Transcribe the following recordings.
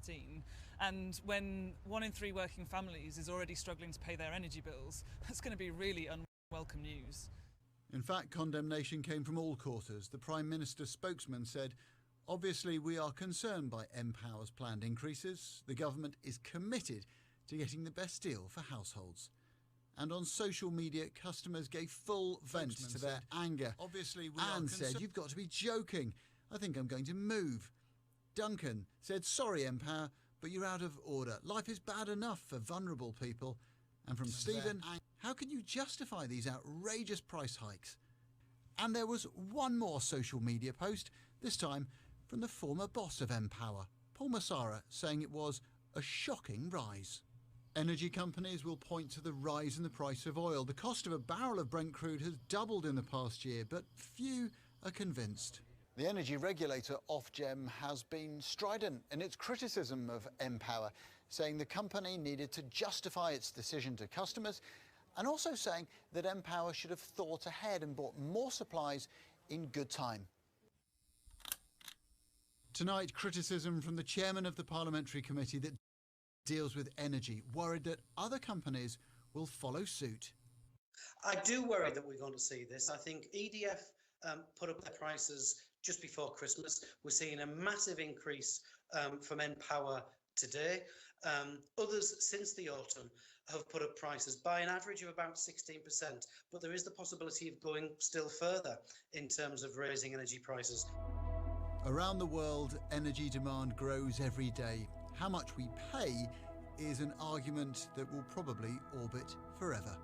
2015. And when 1 in 3 working families is already struggling to pay their energy bills, that's going to be really unwelcome news. In fact, condemnation came from all quarters. The Prime Minister's spokesman said, "Obviously, we are concerned by npower's planned increases. The government is committed to getting the best deal for households." And on social media, customers gave full vent to their anger. "Obviously, Anne said, 'You've got to be joking. I think I'm going to move.' Duncan said, 'Sorry, npower, but you're out of order. Life is bad enough for vulnerable people.' And from Stephen, 'How can you justify these outrageous price hikes?' And there was one more social media post, this time from the former boss of npower, Paul Massara, saying it was a shocking rise. Energy companies will point to the rise in the price of oil. The cost of a barrel of Brent crude has doubled in the past year, but few are convinced. The energy regulator Ofgem has been strident in its criticism of npower, saying the company needed to justify its decision to customers, and also saying that npower should have thought ahead and bought more supplies in good time. Tonight, criticism from the chairman of the parliamentary committee that deals with energy, worried that other companies will follow suit. I do worry that we're going to see this. I think EDF put up their prices just before Christmas. We're seeing a massive increase from npower today. Others since the autumn have put up prices by an average of about 16%, but there is the possibility of going still further in terms of raising energy prices. Around the world, energy demand grows every day. How much we pay is an argument that will probably orbit forever.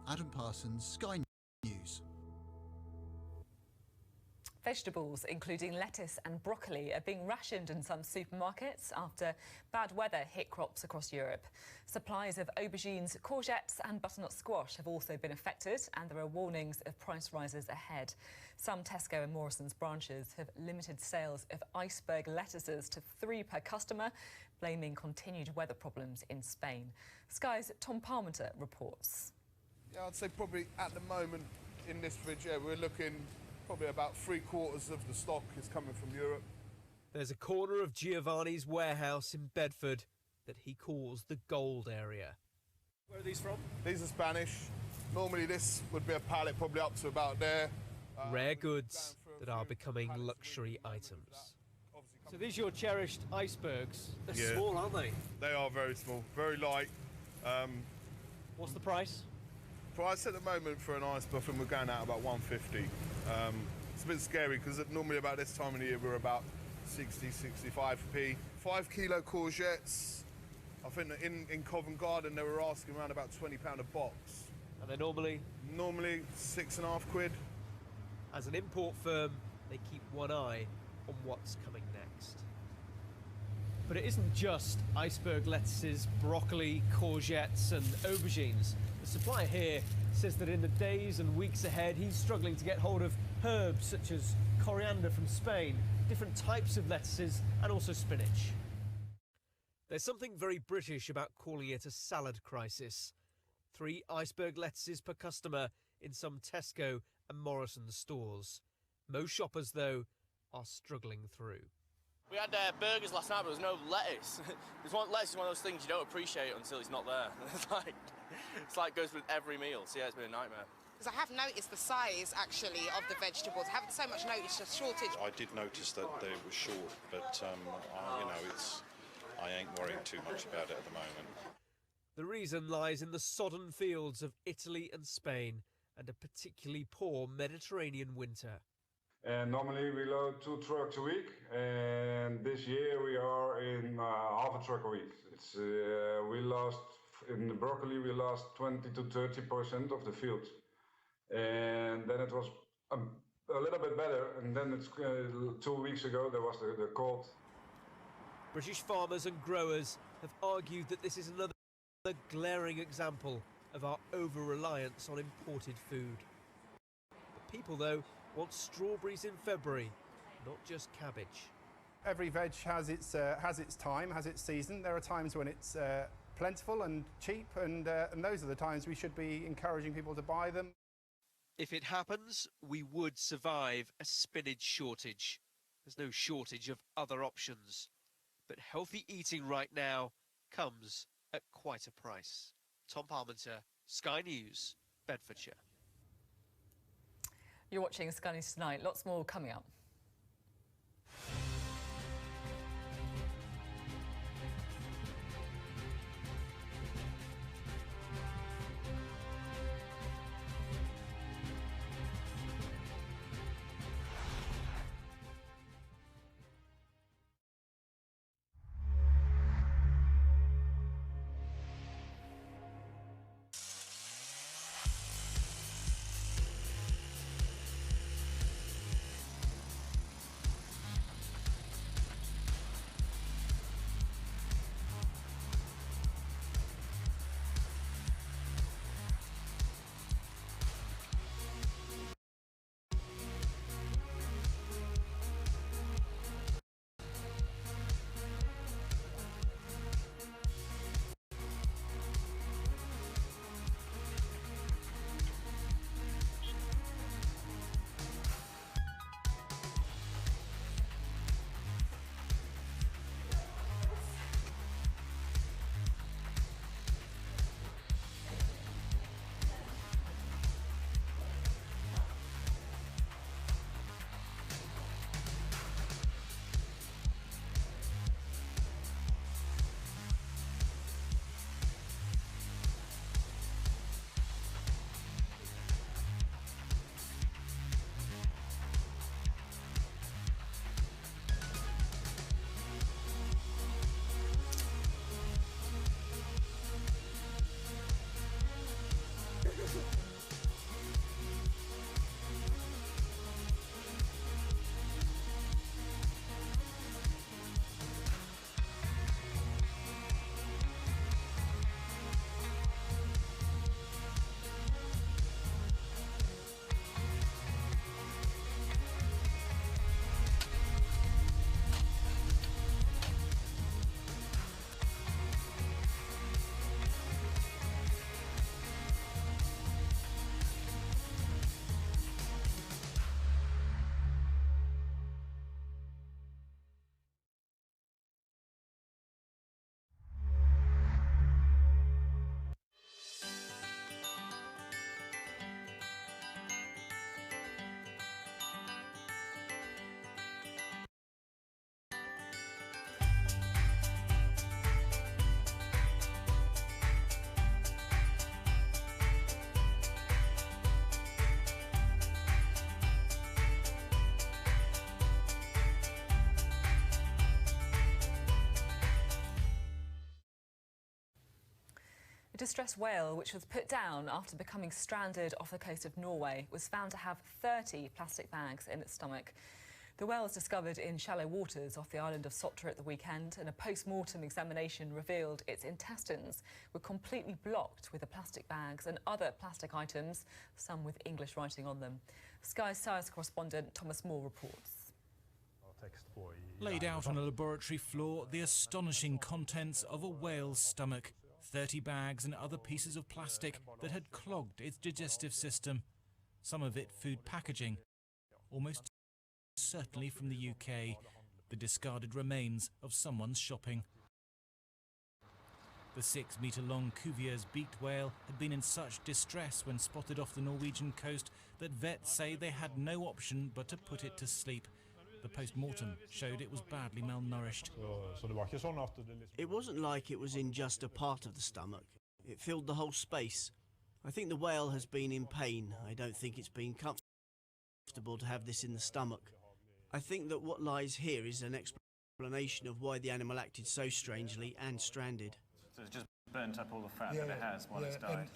Adam Parsons, Sky News. Vegetables, including lettuce and broccoli, are being rationed in some supermarkets after bad weather hit crops across Europe. Supplies of aubergines, courgettes and butternut squash have also been affected, and there are warnings of price rises ahead. Some Tesco and Morrison's branches have limited sales of iceberg lettuces to 3 per customer, blaming continued weather problems in Spain. Sky's Tom Parmenter reports. Yeah, I'd say probably at the moment in this fridge, we're looking probably about 3/4 of the stock is coming from Europe. There's a corner of Giovanni's warehouse in Bedford that he calls the gold area. Where are these from? These are Spanish. Normally this would be a pallet probably up to about there. Rare goods that are becoming luxury items. So these are your cherished icebergs. They're Yeah. small, aren't they? They are very small, very light. What's the price? Price at the moment for an iceberg, we're going out about 150. It's a bit scary because normally about this time of the year we're about 60, 65p. 5 kilo courgettes. I think that in Covent Garden they were asking around about £20 a box. And they're normally? Normally £6.50. As an import firm, they keep one eye on what's coming next. But it isn't just iceberg lettuces, broccoli, courgettes and aubergines. The supplier here says that in the days and weeks ahead, he's struggling to get hold of herbs such as coriander from Spain, different types of lettuces and also spinach. There's something very British about calling it a salad crisis. 3 iceberg lettuces per customer in some Tesco and Morrison's stores. Most shoppers, though, are struggling through. We had burgers last night, but there was no lettuce. Lettuce is one of those things you don't appreciate until it's not there. It's like goes with every meal. So yeah, it's been a nightmare. Because I have noticed the size, actually, of the vegetables. I haven't so much noticed a shortage. I did notice that they were short, but, I ain't worrying too much about it at the moment. The reason lies in the sodden fields of Italy and Spain and a particularly poor Mediterranean winter. And normally we load 2 trucks a week, and this year we are in half a truck a week. In the broccoli we lost 20 to 30% of the field, and then it was a little bit better, and then it's 2 weeks ago there was the cold. British farmers and growers have argued that this is another glaring example of our over-reliance on imported food. The people, though, want strawberries in February, not just cabbage. Every veg has its time, has its season. There are times when it's plentiful and cheap, and those are the times we should be encouraging people to buy them. If it happens, we would survive a spinach shortage. There's no shortage of other options. But healthy eating right now comes at quite a price. Tom Parmenter, Sky News, Bedfordshire. You're watching Sky News Tonight. Lots more coming up. A distressed whale, which was put down after becoming stranded off the coast of Norway, was found to have 30 plastic bags in its stomach. The whale was discovered in shallow waters off the island of Sotra at the weekend, and a post-mortem examination revealed its intestines were completely blocked with the plastic bags and other plastic items, some with English writing on them. Sky Science correspondent Thomas Moore reports. Laid out on a laboratory floor, the astonishing contents of a whale's stomach. 30 bags and other pieces of plastic that had clogged its digestive system. Some of it food packaging, almost certainly from the UK, the discarded remains of someone's shopping. The 6-metre-long Cuvier's beaked whale had been in such distress when spotted off the Norwegian coast that vets say they had no option but to put it to sleep. The post-mortem showed it was badly malnourished. It wasn't like it was in just a part of the stomach. It filled the whole space. I think the whale has been in pain. I don't think it's been comfortable to have this in the stomach. I think that what lies here is an explanation of why the animal acted so strangely and stranded. So it's just burnt up all the fat that it has while it's died.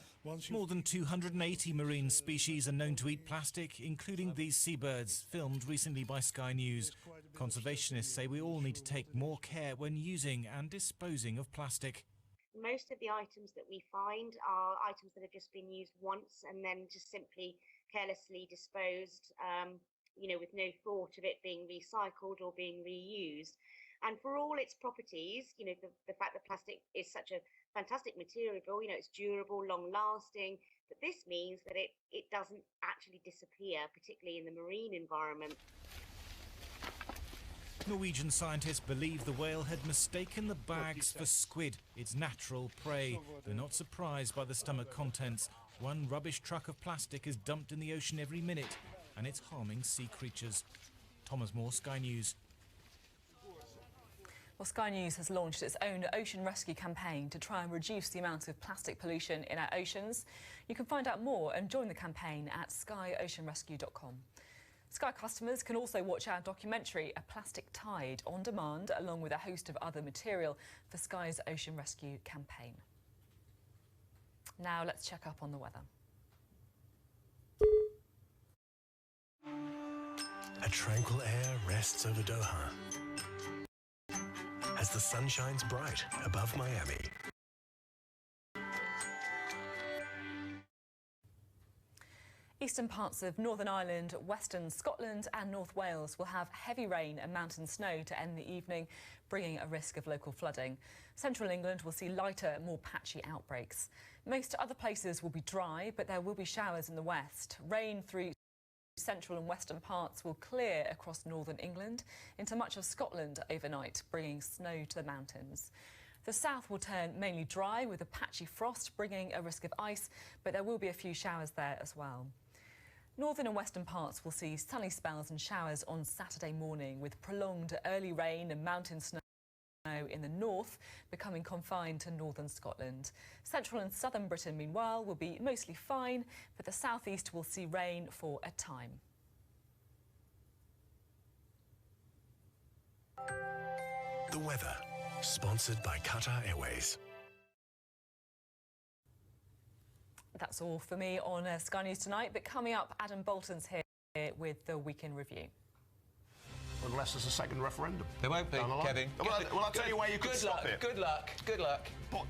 More than 280 marine species are known to eat plastic, including these seabirds, filmed recently by Sky News. Conservationists say we all need to take more care when using and disposing of plastic. Most of the items that we find are items that have just been used once and then just simply carelessly disposed, with no thought of it being recycled or being reused. And for all its properties, the fact that plastic is such a fantastic material, it's durable, long-lasting, but this means that it doesn't actually disappear, particularly in the marine environment. Norwegian scientists believe the whale had mistaken the bags for squid, its natural prey. They're not surprised by the stomach contents. One rubbish truck of plastic is dumped in the ocean every minute, and it's harming sea creatures. Thomas Moore, Sky News. Well, Sky News has launched its own ocean rescue campaign to try and reduce the amount of plastic pollution in our oceans. You can find out more and join the campaign at skyoceanrescue.com. Sky customers can also watch our documentary, A Plastic Tide, on demand, along with a host of other material for Sky's Ocean Rescue campaign. Now let's check up on the weather. A tranquil air rests over Doha as the sun shines bright above Miami. Eastern parts of Northern Ireland, Western Scotland and North Wales will have heavy rain and mountain snow to end the evening, bringing a risk of local flooding. Central England will see lighter, more patchy outbreaks. Most other places will be dry, but there will be showers in the west. Rain through central and western parts will clear across northern England into much of Scotland overnight, bringing snow to the mountains. The south will turn mainly dry with a patchy frost, bringing a risk of ice, but there will be a few showers there as well. Northern and western parts will see sunny spells and showers on Saturday morning, with prolonged early rain and mountain snow in the north becoming confined to northern Scotland. Central and southern Britain, meanwhile, will be mostly fine, but the southeast will see rain for a time. The weather, sponsored by Qatar Airways. That's all for me on Sky News Tonight, but coming up, Adam Bolton's here with the Weekend Review. Unless there's a second referendum. There won't be, Kevin. Well, I'll tell you where you could stop it. Good luck. Good luck. But